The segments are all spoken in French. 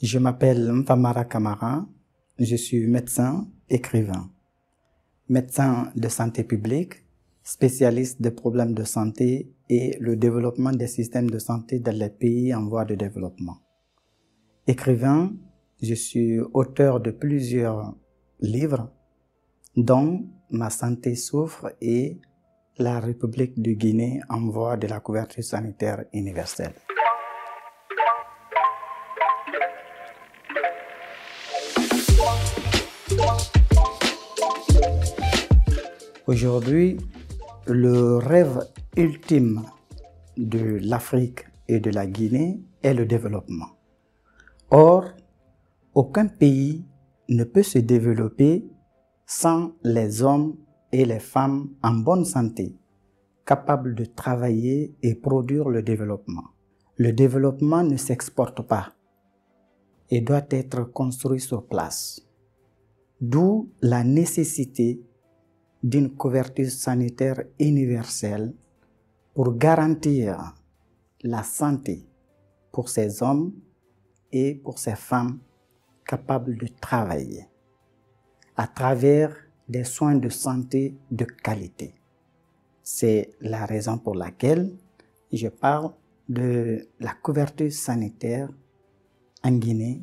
Je m'appelle Mpamara Kamara, je suis médecin, écrivain, médecin de santé publique, spécialiste des problèmes de santé et le développement des systèmes de santé dans les pays en voie de développement. Écrivain, je suis auteur de plusieurs livres, dont Ma santé souffre et La République de Guinée en voie de la couverture sanitaire universelle. Aujourd'hui, le rêve ultime de l'Afrique et de la Guinée est le développement. Or, aucun pays ne peut se développer sans les hommes et les femmes en bonne santé, capables de travailler et produire le développement. Le développement ne s'exporte pas et doit être construit sur place. D'où la nécessité d'une couverture sanitaire universelle pour garantir la santé pour ces hommes et pour ces femmes capables de travailler à travers des soins de santé de qualité. C'est la raison pour laquelle je parle de la couverture sanitaire en Guinée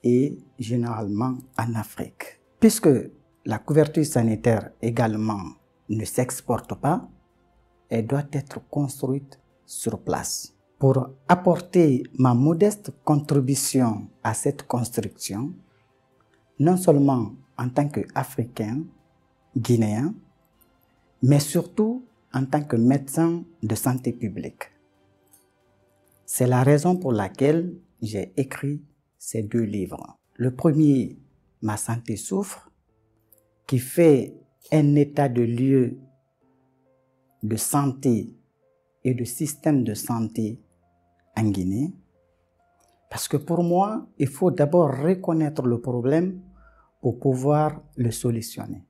et généralement en Afrique. Puisque la couverture sanitaire également ne s'exporte pas, elle doit être construite sur place. Pour apporter ma modeste contribution à cette construction, non seulement en tant qu'Africain, Guinéen, mais surtout en tant que médecin de santé publique. C'est la raison pour laquelle j'ai écrit ces deux livres. Le premier, Ma santé souffre, qui fait un état de lieu de santé et de système de santé en Guinée. Parce que pour moi, il faut d'abord reconnaître le problème pour pouvoir le solutionner.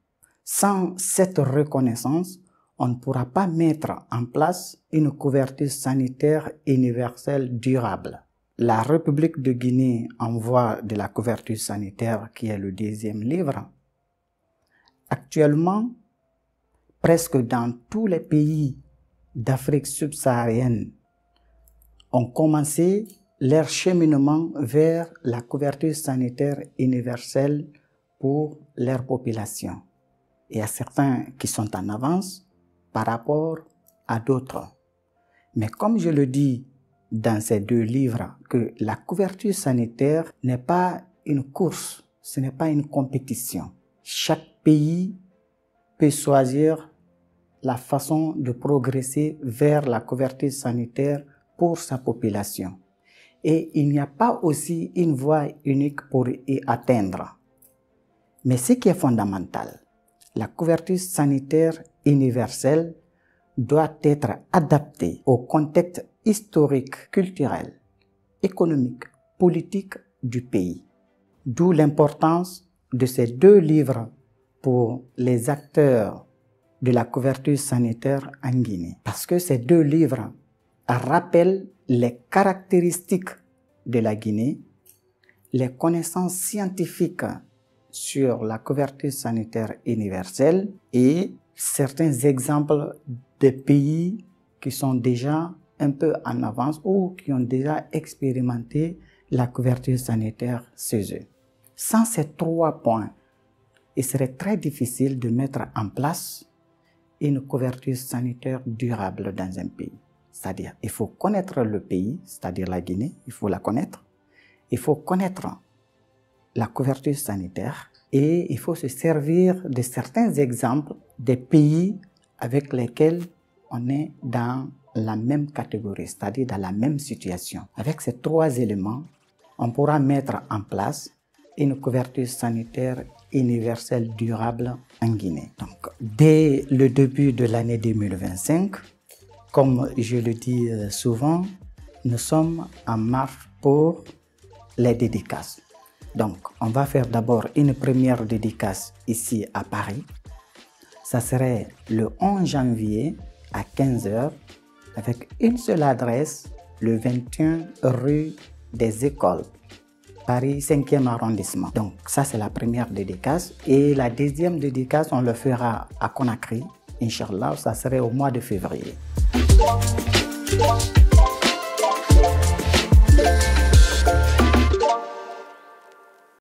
Sans cette reconnaissance, on ne pourra pas mettre en place une couverture sanitaire universelle durable. La République de Guinée en voie de la couverture sanitaire, qui est le deuxième livre, actuellement, presque dans tous les pays d'Afrique subsaharienne ont commencé leur cheminement vers la couverture sanitaire universelle pour leur population. Il y a certains qui sont en avance par rapport à d'autres. Mais comme je le dis dans ces deux livres, que la couverture sanitaire n'est pas une course, ce n'est pas une compétition. Chaque pays peut choisir la façon de progresser vers la couverture sanitaire pour sa population. Et il n'y a pas aussi une voie unique pour y atteindre. Mais ce qui est fondamental, la couverture sanitaire universelle doit être adaptée au contexte historique, culturel, économique, politique du pays. D'où l'importance de ces deux livres pour les acteurs de la couverture sanitaire en Guinée. Parce que ces deux livres rappellent les caractéristiques de la Guinée, les connaissances scientifiques sur la couverture sanitaire universelle et certains exemples de pays qui sont déjà un peu en avance ou qui ont déjà expérimenté la couverture sanitaire chez eux. Sans ces trois points, il serait très difficile de mettre en place une couverture sanitaire durable dans un pays. C'est-à-dire, il faut connaître le pays, c'est-à-dire la Guinée, il faut la connaître. Il faut connaître la couverture sanitaire et il faut se servir de certains exemples des pays avec lesquels on est dans la même catégorie, c'est-à-dire dans la même situation. Avec ces trois éléments, on pourra mettre en place une couverture sanitaire universelle durable en Guinée. Donc, dès le début de l'année 2025, comme je le dis souvent, nous sommes en marche pour les dédicaces. Donc, on va faire d'abord une première dédicace ici à Paris. Ça serait le 11 janvier à 15 h avec une seule adresse, le 21 rue des Écoles, Paris 5e arrondissement. Donc ça c'est la première dédicace. Et la deuxième dédicace, on le fera à Conakry. Inch'Allah, ça serait au mois de février.